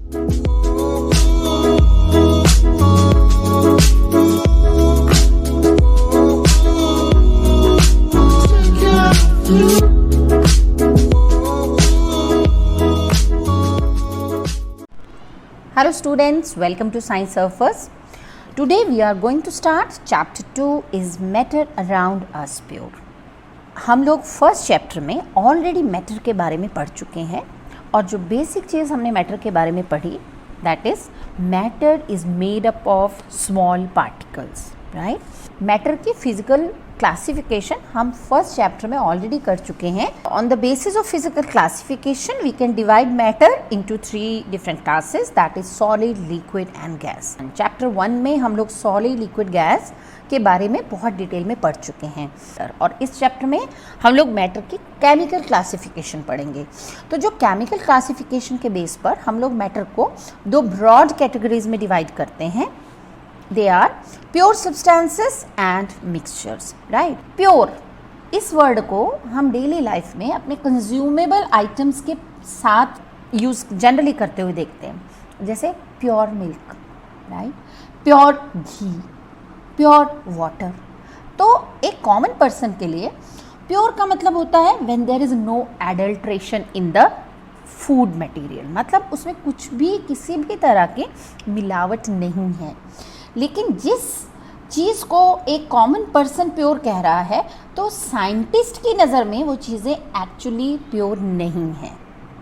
Hello students, welcome to Science Surfers. Today we are going to start chapter 2 is matter around us pure. हम लोग first chapter में already matter के बारे में पढ़ चुके हैं और जो बेसिक चीज़ हमने मैटर के बारे में पढ़ी that is matter is made up of small particles, right. Matter की फिजिकल क्लासिफिकेशन हम फर्स्ट चैप्टर में ऑलरेडी कर चुके हैं। On the basis of physical classification we can divide matter into 3 different classes that is solid, liquid and gas. Chapter 1 में हम लोग solid, liquid, gas के बारे में बहुत डिटेल में पढ़ चुके हैं और इस चैप्टर में हम लोग मैटर की केमिकल क्लासिफिकेशन पढ़ेंगे। तो जो केमिकल क्लासिफिकेशन के बेस पर हम लोग मैटर को 2 ब्रॉड कैटेगरीज में डिवाइड करते हैं। They are pure substances and mixtures, right? Pure इस वर्ड को हम डेली लाइफ में अपने कंज्यूमेबल आइटम्स के साथ यूज जनरली करते हुए देखते हैं, जैसे प्योर मिल्क, राइट, प्योर घी, प्योर वाटर। तो एक कॉमन पर्सन के लिए प्योर का मतलब होता है when there is no adulteration in the food material, मतलब उसमें कुछ भी किसी भी तरह की मिलावट नहीं है। लेकिन जिस चीज़ को एक कॉमन पर्सन प्योर कह रहा है तो साइंटिस्ट की नज़र में वो चीज़ें एक्चुअली प्योर नहीं हैं,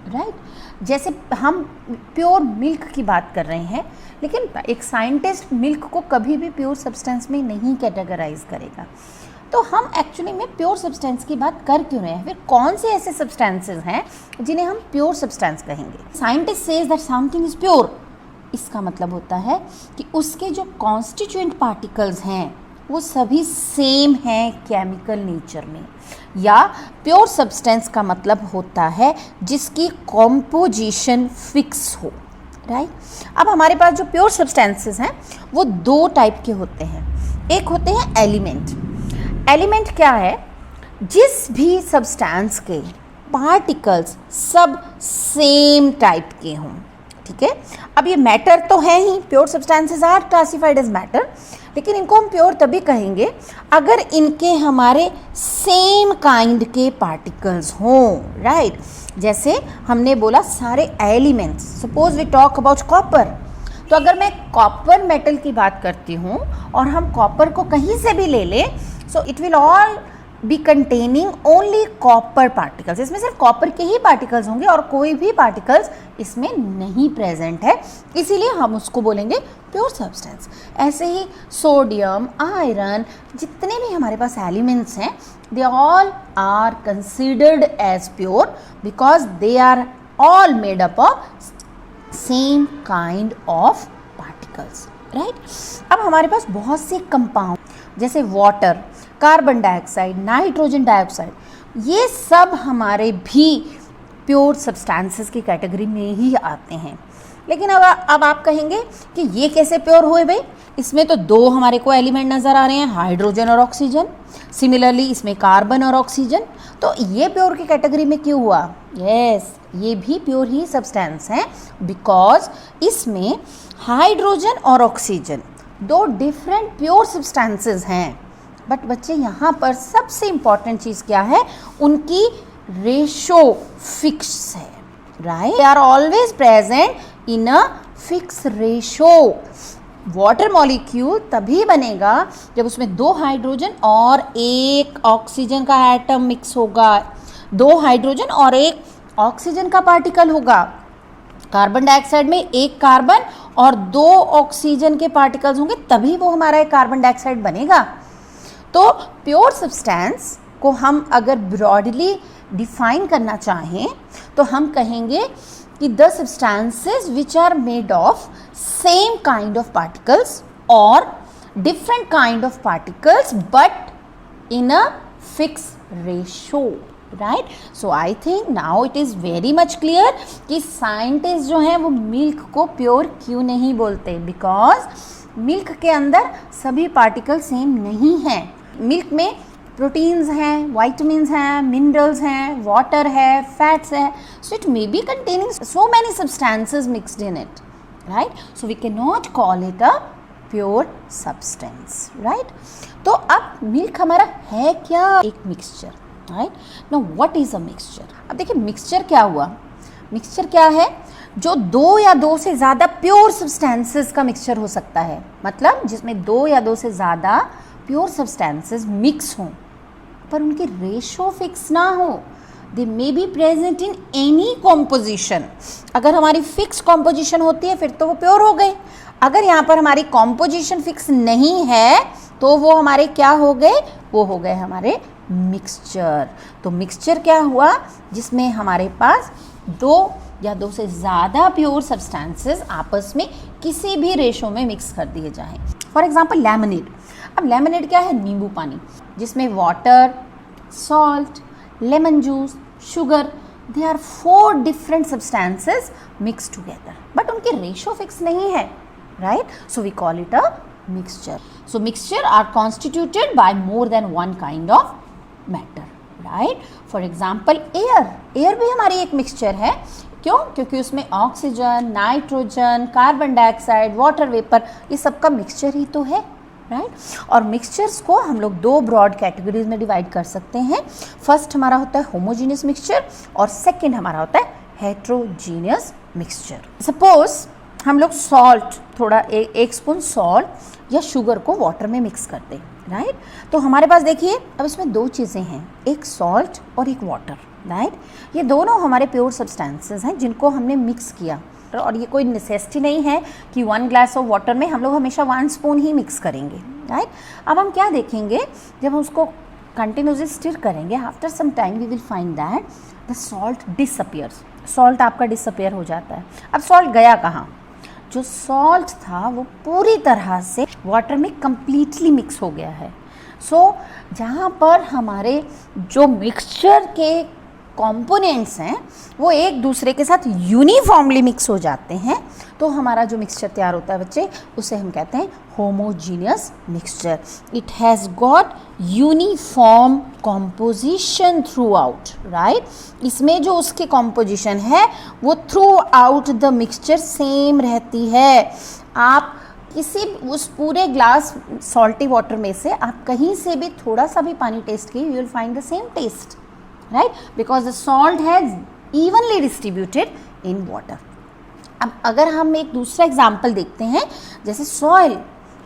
राइट। जैसे हम प्योर मिल्क की बात कर रहे हैं, लेकिन एक साइंटिस्ट मिल्क को कभी भी प्योर सब्सटेंस में नहीं कैटेगराइज करेगा। तो हम एक्चुअली में प्योर सब्सटेंस की बात कर क्यों रहे हैं? फिर कौन से ऐसे सब्सटेंसेस हैं जिन्हें हम प्योर सब्सटेंस कहेंगे? Scientist says that something is pure, इसका मतलब होता है कि उसके जो कॉन्स्टिट्यूएंट पार्टिकल्स हैं वो सभी सेम हैं केमिकल नेचर में। या प्योर सब्सटेंस का मतलब होता है जिसकी कॉम्पोजिशन फिक्स हो, राइट। अब हमारे पास जो प्योर सब्सटेंसेस हैं वो 2 टाइप के होते हैं। एक होते हैं एलिमेंट। एलिमेंट क्या है? जिस भी सब्सटेंस के पार्टिकल्स सब सेम टाइप के हों, ठीक है। अब ये मैटर तो है ही, pure substances are classified as matter, लेकिन इनको हम प्योर तभी कहेंगे अगर इनके हमारे सेम काइंड के पार्टिकल्स हों, राइट। जैसे हमने बोला सारे elements, suppose we talk about copper, तो अगर मैं कॉपर मेटल की बात करती हूँ और हम कॉपर को कहीं से भी ले लें, so it will all B containing only copper particles. इसमें सिर्फ कॉपर के ही पार्टिकल्स होंगे और कोई भी पार्टिकल्स इसमें नहीं प्रेजेंट है, इसीलिए हम उसको बोलेंगे प्योर सब्सटेंस। ऐसे ही सोडियम, आयरन, जितने भी हमारे पास एलिमेंट्स हैं, they all are considered as pure because they are all made up of same kind of particles, right. अब हमारे पास बहुत से कंपाउंड जैसे water, carbon dioxide, nitrogen dioxide, ये सब हमारे भी प्योर सब्सटेंसेस की कैटेगरी में ही आते हैं। लेकिन अब आप कहेंगे कि ये कैसे प्योर हुए भाई? इसमें तो 2 हमारे को एलिमेंट नज़र आ रहे हैं, हाइड्रोजन और ऑक्सीजन। सिमिलरली इसमें कार्बन और ऑक्सीजन, तो ये प्योर की कैटेगरी में क्यों हुआ? यस, ये भी प्योर ही सब्सटेंस हैं बिकॉज इसमें हाइड्रोजन और ऑक्सीजन 2 डिफरेंट प्योर सब्सटेंसेस हैं। बट बच्चे यहाँ पर सबसे इम्पॉर्टेंट चीज़ क्या है? उनकी रेशो फिक्स है, right. They are always present in a fix ratio. Water molecule तभी बनेगा जब उसमें 2 हाइड्रोजन और 1 ऑक्सीजन का एटम मिक्स होगा, 2 हाइड्रोजन और 1 ऑक्सीजन का पार्टिकल होगा। कार्बन डाइऑक्साइड में 1 कार्बन और 2 ऑक्सीजन के पार्टिकल्स होंगे, तभी वो हमारा एक कार्बन डाइऑक्साइड बनेगा। तो प्योर सब्सटेंस को हम अगर ब्रॉडली डिफाइन करना चाहें तो हम कहेंगे कि the substances which are made of same kind of particles और different kind of particles but in a fix ratio, right. So I think now it is very much clear कि scientist जो हैं वो मिल्क को pure क्यों नहीं बोलते, because milk के अंदर सभी पार्टिकल सेम नहीं हैं। मिल्क में प्रोटीन्स हैं, वाइटामिन्स हैं, मिनरल्स हैं, वाटर है, फैट्स है. So it may be containing so many substances mixed in it, right? So we cannot call it a pure substance, right? तो अब मिल्क हमारा है क्या? एक mixture, right? Now what is a mixture? अब देखिए मिक्सचर क्या हुआ. मिक्सचर क्या है? जो दो या दो से ज़्यादा प्योर सब्सटेंसेस का मिक्सचर हो सकता है. मतलब जिसमें दो या दो से ज़्यादा प्योर सब्सटेंसेस मिक्स हों पर उनकी रेशो फिक्स ना हो. They may be present in any composition. अगर हमारी फिक्स कॉम्पोजिशन होती है फिर तो वो प्योर हो गए. अगर यहाँ पर हमारी कॉम्पोजिशन फिक्स नहीं है तो वो हमारे क्या हो गए? वो हो गए हमारे मिक्सचर. तो मिक्सचर क्या हुआ? जिसमें हमारे पास दो या दो से ज़्यादा प्योर सब्सटेंसेस आपस में किसी भी रेशो में मिक्स कर दिए जाएं. For example lemonade. अब लेमनेड क्या है? नींबू पानी जिसमें water, salt, lemon juice, sugar, they are 4 different substances mix together but उनकी रेशो फिक्स नहीं है, right? So we call it a mixture. So mixture are constituted by more than one kind of matter, right? For example air. Air भी हमारी एक mixture है. क्यों? क्योंकि उसमें oxygen, nitrogen, carbon dioxide, water vapour ये सब का मिक्सचर ही तो है, राइट? और मिक्सचर्स को हम लोग दो ब्रॉड कैटेगरीज में डिवाइड कर सकते हैं. फर्स्ट हमारा होता है होमोजीनियस मिक्सचर और सेकेंड हमारा होता है हेट्रोजीनियस मिक्सचर. सपोज हम लोग सॉल्ट थोड़ा एक स्पून सॉल्ट या शुगर को वाटर में मिक्स करते हैं, राइट? तो हमारे पास देखिए अब इसमें दो चीज़ें हैं, एक सॉल्ट और एक वाटर, राइट? ये दोनों हमारे प्योर सब्सटेंसेस हैं जिनको हमने मिक्स किया. और ये कोई नेसेसिटी नहीं है कि 1 ग्लास ऑफ वाटर में हम लोग हमेशा 1 स्पून ही मिक्स करेंगे, राइट? अब हम क्या देखेंगे, जब हम उसको कंटिन्यूसली स्टिर करेंगे after some time we will find that the salt disappears. Salt आपका डिसअपियर हो जाता है. अब सॉल्ट गया कहाँ? जो सॉल्ट था वो पूरी तरह से वाटर में कंप्लीटली मिक्स हो गया है. सो जहाँ पर हमारे जो मिक्सचर के कंपोनेंट्स हैं वो एक दूसरे के साथ यूनिफॉर्मली मिक्स हो जाते हैं तो हमारा जो मिक्सचर तैयार होता है बच्चे उसे हम कहते हैं homogeneous mixture. It has got uniform composition through out, right? इसमें जो उसकी कॉम्पोजिशन है वो through out the mixture same रहती है. आप किसी उस पूरे ग्लास सॉल्टी वाटर में से आप कहीं से भी थोड़ा सा भी पानी टेस्ट किए, you will find the same taste, right? Because the salt has evenly distributed in water. अब अगर हम एक दूसरा एग्जाम्पल देखते हैं जैसे सॉइल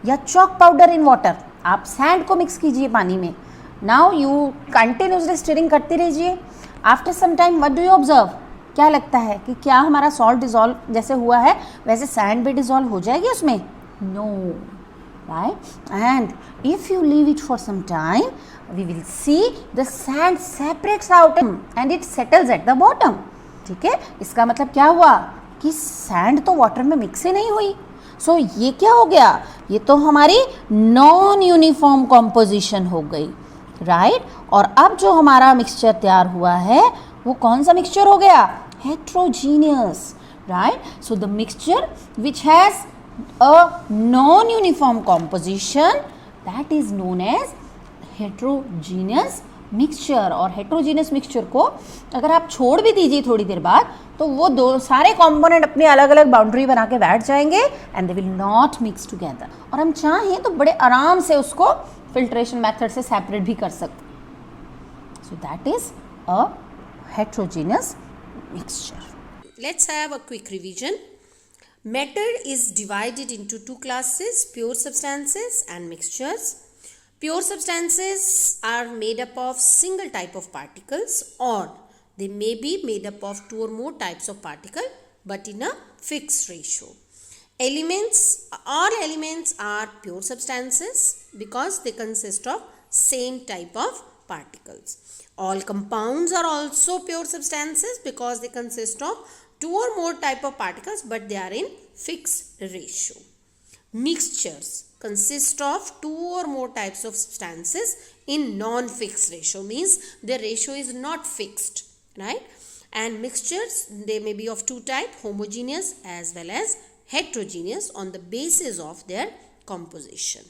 या चॉक पाउडर इन वाटर. आप सैंड को मिक्स कीजिए पानी में. नाउ यू कंटिन्यूसली स्टिरिंग करते रहिए. After some time what do you observe? क्या लगता है कि क्या हमारा सॉल्ट डिजॉल्व जैसे हुआ है वैसे सैंड भी डिजॉल्व हो जाएगी उसमें? No, right? And if you leave it for some time we will see the sand separates out and it settles at the bottom. ठीक है, इसका मतलब क्या हुआ कि सैंड तो वाटर में मिक्स ही नहीं हुई. सो ये क्या हो गया? ये तो हमारी नॉन यूनिफॉर्म कॉम्पोजिशन हो गई, राइट? और अब जो हमारा मिक्सचर तैयार हुआ है वो कौन सा मिक्सचर हो गया? Heterogeneous, right? So the mixture which has a non-uniform composition that is known as heterogeneous mixture. और heterogeneous mixture को अगर आप छोड़ भी दीजिए थोड़ी देर बाद तो वो दो सारे कंपोनेंट अपनी अलग अलग बाउंड्री बना के बैठ जाएंगे and they will not mix together. और हम चाहें तो बड़े आराम से उसको फिल्ट्रेशन मेथड से सेपरेट भी कर सकते. So that is a heterogeneous mixture. Let's have a quick revision. Matter is divided into two classes, pure substances and mixtures. Pure substances are made up of single type of particles or they may be made up of two or more types of particle but in a fixed ratio. Elements, all elements are pure substances because they consist of same type of particles. All compounds are also pure substances because they consist of two or more type of particles but they are in fixed ratio. Mixtures consist of two or more types of substances in non-fixed ratio, means their ratio is not fixed, right? And mixtures, they may be of two types, homogeneous as well as heterogeneous on the basis of their composition.